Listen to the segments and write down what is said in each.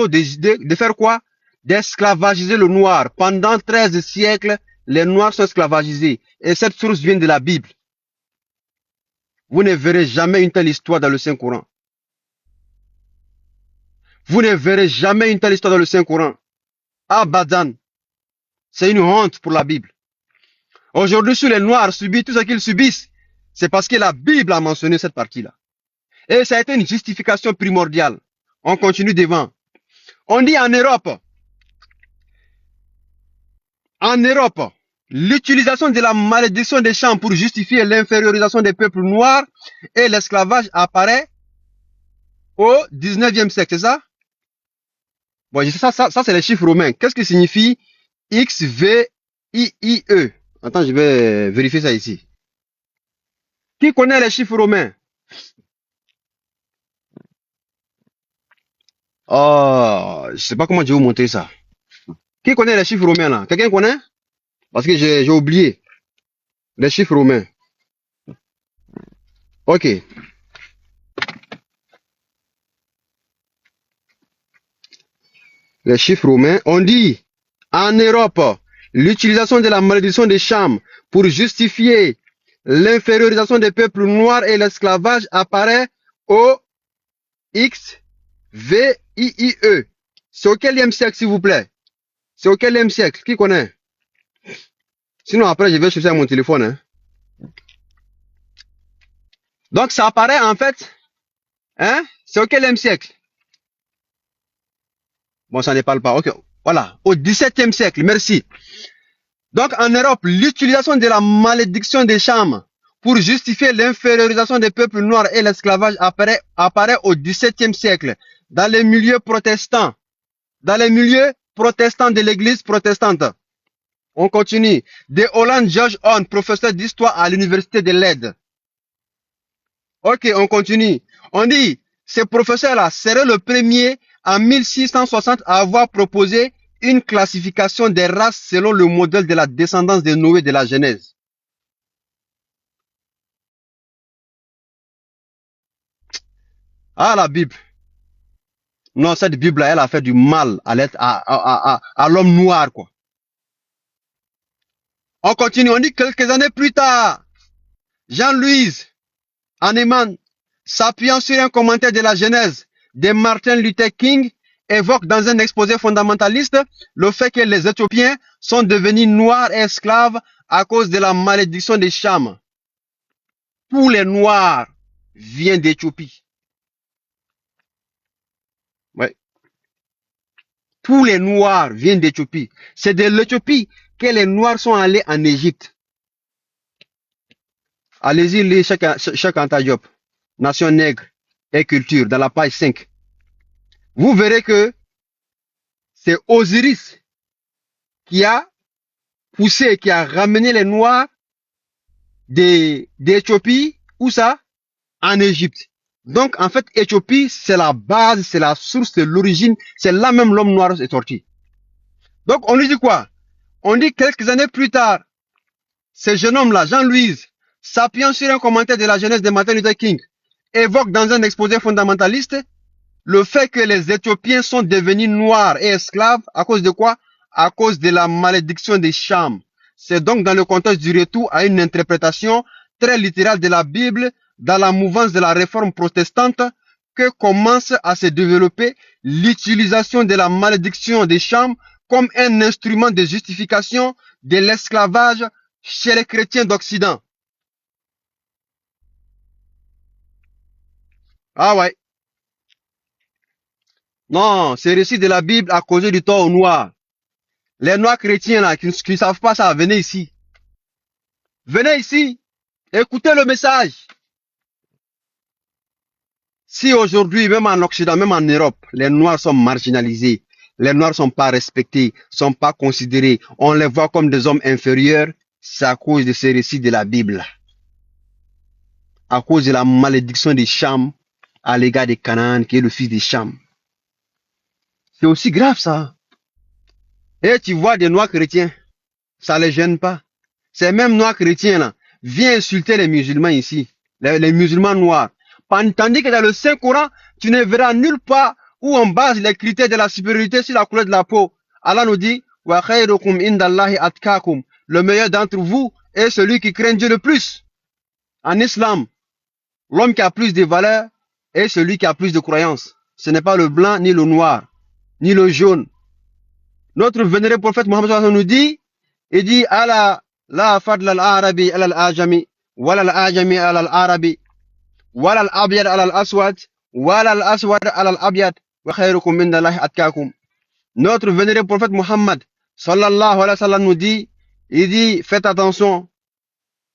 de faire quoi? D'esclavagiser le noir. Pendant 13 siècles, les noirs sont esclavagisés. Et cette source vient de la Bible. Vous ne verrez jamais une telle histoire dans le Saint-Coran. Vous ne verrez jamais une telle histoire dans le Saint-Coran. Abadan. C'est une honte pour la Bible. Aujourd'hui, si les Noirs subissent tout ce qu'ils subissent, c'est parce que la Bible a mentionné cette partie-là. Et ça a été une justification primordiale. On continue devant. On dit en Europe, l'utilisation de la malédiction des champs pour justifier l'infériorisation des peuples noirs et l'esclavage apparaît au 19e siècle, c'est ça? Bon, ça c'est les chiffres romains. Qu'est-ce que signifie XVIIE? Attends, je vais vérifier ça ici. Qui connaît les chiffres romains? Oh, je sais pas comment je vais vous montrer ça. Qui connaît les chiffres romains là? Quelqu'un connaît? Parce que j'ai oublié. Les chiffres romains. Ok. Les chiffres romains. On dit, en Europe, l'utilisation de la malédiction des Cham pour justifier l'infériorisation des peuples noirs et l'esclavage apparaît au XVIIE. C'est au quelième siècle, s'il vous plaît? C'est au quelième siècle? Qui connaît? Sinon, après, je vais chercher mon téléphone. Hein. Donc, ça apparaît, en fait, hein? C'est au quelième siècle? Bon, ça ne parle pas. Ok, voilà. Au XVIIe siècle, merci. Donc, en Europe, l'utilisation de la malédiction des Cham pour justifier l'infériorisation des peuples noirs et l'esclavage apparaît au XVIIe siècle dans les milieux protestants. Dans les milieux protestants de l'église protestante. On continue. De Holland George Hahn, professeur d'histoire à l'université de Leyde. Ok, on continue. On dit, ce professeur-là serait le premier en 1660 à avoir proposé une classification des races selon le modèle de la descendance de Noé de la Genèse. Ah, la Bible. Non, cette Bible-là, elle a fait du mal à l'homme noir, quoi. On continue, on dit quelques années plus tard, Jean-Louis Hahnemann, s'appuyant sur un commentaire de la Genèse de Martin Luther King, évoque dans un exposé fondamentaliste le fait que les Éthiopiens sont devenus noirs et esclaves à cause de la malédiction des Cham. Tous les noirs viennent d'Éthiopie. Ouais. Tous les noirs viennent d'Éthiopie. C'est de l'Éthiopie que les noirs sont allés en Égypte. Allez-y, lire Cheikh Anta Diop, Nation nègre et culture, dans la page 5. Vous verrez que c'est Osiris qui a poussé, qui a ramené les noirs d'Éthiopie, où ça? En Égypte. Donc, en fait, Éthiopie, c'est la base, c'est la source, c'est l'origine, c'est là même l'homme noir est sorti. Donc, on lui dit quoi? On dit quelques années plus tard, ce jeune homme-là, Jean-Louis, s'appuyant sur un commentaire de la Genèse de Martin Luther King, évoque dans un exposé fondamentaliste le fait que les Éthiopiens sont devenus noirs et esclaves à cause de quoi? À cause de la malédiction des Cham. C'est donc dans le contexte du retour à une interprétation très littérale de la Bible dans la mouvance de la réforme protestante que commence à se développer l'utilisation de la malédiction des Cham comme un instrument de justification de l'esclavage chez les chrétiens d'Occident. Ah ouais. Non, ce récit de la Bible a causé du tort aux Noirs. Les Noirs chrétiens là, qui ne savent pas ça, venez ici. Venez ici. Écoutez le message. Si aujourd'hui, même en Occident, même en Europe, les Noirs sont marginalisés, les Noirs sont pas respectés, sont pas considérés, on les voit comme des hommes inférieurs, c'est à cause de ces récits de la Bible. À cause de la malédiction des Cham à l'égard de Canaan, qui est le fils de Cham. C'est aussi grave ça. Et tu vois des Noirs chrétiens, ça les gêne pas. Ces mêmes Noirs chrétiens là, viennent insulter les musulmans ici, les musulmans noirs. Tandis que dans le Saint-Coran, tu ne verras nulle part où on base les critères de la supériorité sur la couleur de la peau. Allah nous dit, wa khayrukum indallahi atkakum. Le meilleur d'entre vous est celui qui craint Dieu le plus. En islam, l'homme qui a plus de valeur est celui qui a plus de croyances. Ce n'est pas le blanc, ni le noir, ni le jaune. Notre vénéré prophète Mohammed nous dit, il dit, ala la fadla al-arabi ala al-ajami, wala al-ajami ala al-arabi, wala al-abyad ala al-aswad, wala al-aswad ala al-abyad, wa khayrukum mindallahi atkakum. Notre vénéré prophète Mohammed sallallahu alayhi wa sallam nous dit, il dit, faites attention,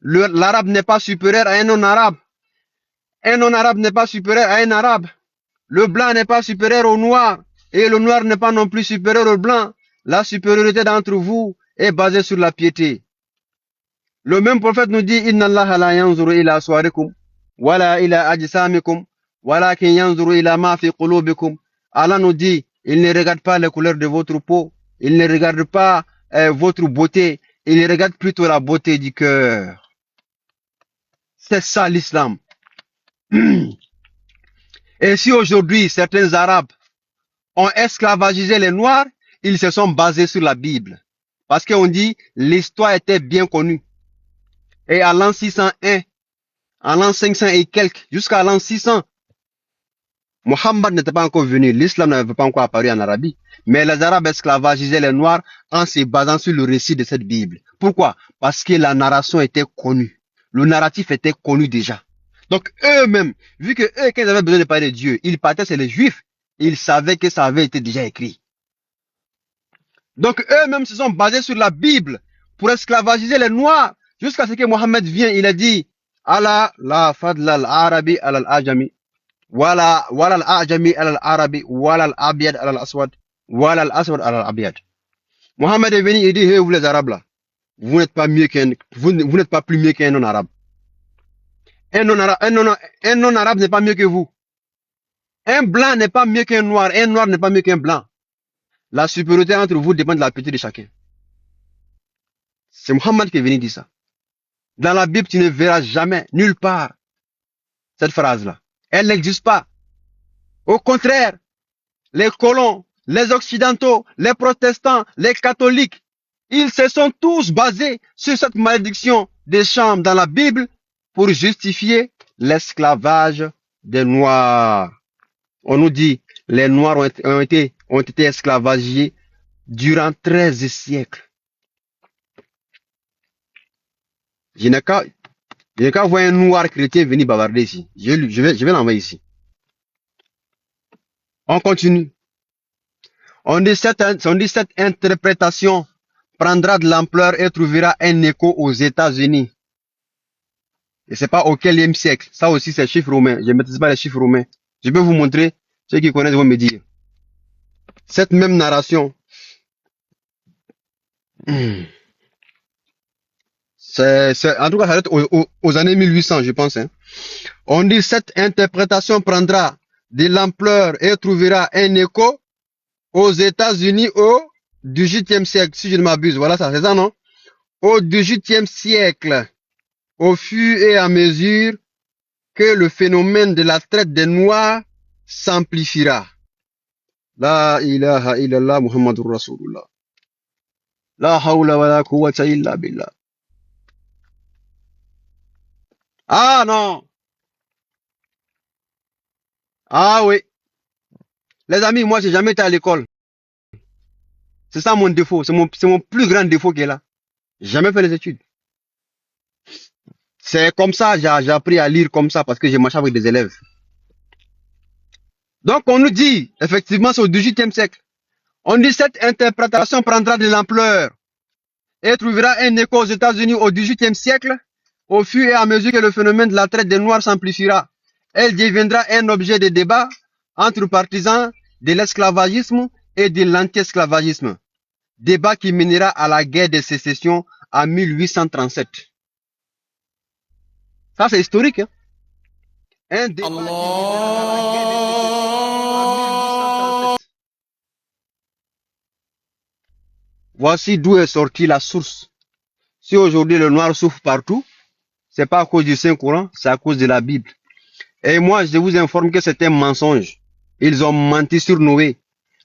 l'arabe n'est pas supérieur à un non-arabe. Un non-arabe n'est pas supérieur à un arabe. Le blanc n'est pas supérieur au noir. Et le noir n'est pas non plus supérieur au blanc. La supériorité d'entre vous est basée sur la piété. Le même prophète nous dit, Inna Allah la yanzuru ila swarikum, wala ila ajsamikum, walakin yanzuru ila ma fi qulubikum. Allah nous dit, il ne regarde pas les couleurs de votre peau, il ne regarde pas votre beauté, il regarde plutôt la beauté du cœur. C'est ça l'islam. Et si aujourd'hui certains Arabes ont esclavagisé les Noirs, ils se sont basés sur la Bible. Parce qu'on dit, l'histoire était bien connue. Et à l'an 601, à l'an 500 et quelques, jusqu'à l'an 600, Mohammed n'était pas encore venu. L'islam n'avait pas encore apparu en Arabie. Mais les Arabes esclavagisaient les Noirs en se basant sur le récit de cette Bible. Pourquoi? Parce que la narration était connue. Le narratif était connu déjà. Donc eux-mêmes, vu que eux, quand ils avaient besoin de parler de Dieu, ils partaient chez les Juifs, ils savaient que ça avait été déjà écrit. Donc eux-mêmes se sont basés sur la Bible pour esclavagiser les Noirs, jusqu'à ce que Mohammed vienne, il a dit, Allah la fadla al-arabi al-ajami, wala al-ajami al-arabi, wala al-abiyad al-aswad, wala al-aswad al-abiyad. Mohammed est venu, il dit, hey, vous les Arabes là, vous n'êtes pas mieux vous n'êtes pas plus mieux qu'un non-arabe. Un non-arabe n'est pas mieux que vous. Un blanc n'est pas mieux qu'un noir. Un noir n'est pas mieux qu'un blanc. La supériorité entre vous dépend de la piété de chacun. C'est Mohammed qui est venu dire ça. Dans la Bible, tu ne verras jamais, nulle part, cette phrase-là. Elle n'existe pas. Au contraire, les colons, les occidentaux, les protestants, les catholiques, ils se sont tous basés sur cette malédiction des chambres dans la Bible pour justifier l'esclavage des Noirs. On nous dit, les Noirs ont été esclavagisés durant 13 siècles. Je n'ai qu'à voir un Noir chrétien venir bavarder ici. Je vais l'envoyer ici. On continue. On dit cette interprétation prendra de l'ampleur et trouvera un écho aux États-Unis. Et c'est pas au quelième siècle. Ça aussi, c'est chiffres romains. Je ne maîtrise pas les chiffres romains. Je peux vous montrer. Ceux qui connaissent vont me dire. Cette même narration. En tout cas, ça va être aux années 1800, je pense. Hein. On dit cette interprétation prendra de l'ampleur et trouvera un écho aux États-Unis au XVIIIe siècle, si je ne m'abuse. Voilà ça, c'est ça, non? Au XVIIIe siècle. Au fur et à mesure que le phénomène de la traite des Noirs s'amplifiera. La ilaha illallah Muhammadur Rasulullah. La hawla wa la quwwata illa billah. Ah non. Ah oui. Les amis, moi j'ai jamais été à l'école. C'est ça mon défaut. C'est mon plus grand défaut qui est là. J'ai jamais fait les études. C'est comme ça, j'ai appris à lire comme ça parce que j'ai marché avec des élèves. Donc on nous dit, effectivement, c'est au XVIIIe siècle. On dit cette interprétation prendra de l'ampleur et trouvera un écho aux États-Unis au XVIIIe siècle, au fur et à mesure que le phénomène de la traite des Noirs s'amplifiera. Elle deviendra un objet de débat entre partisans de l'esclavagisme et de l'anti-esclavagisme. Débat qui mènera à la guerre de sécession en 1837. Ça, c'est historique. Hein? Un débat qui mènera à la guerre de sécession en 1837. Voici d'où est sortie la source. Si aujourd'hui le noir souffre partout, c'est pas à cause du Saint-Coran, c'est à cause de la Bible. Et moi, je vous informe que c'est un mensonge. Ils ont menti sur Noé.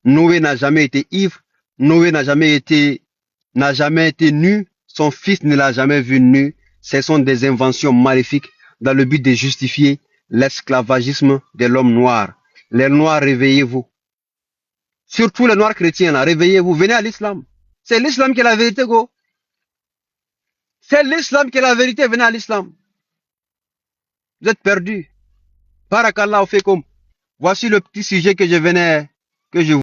Noé n'a jamais été ivre. Noé n'a jamais été nu. Son fils ne l'a jamais vu nu. Ce sont des inventions maléfiques dans le but de justifier l'esclavagisme de l'homme noir. Les noirs, réveillez-vous. Surtout les noirs chrétiens, là, réveillez-vous. Venez à l'islam. C'est l'islam qui est la vérité, go. C'est l'islam qui est la vérité. Venez à l'islam. Vous êtes perdus. Barakallah, on fait comme. Voici le petit sujet que je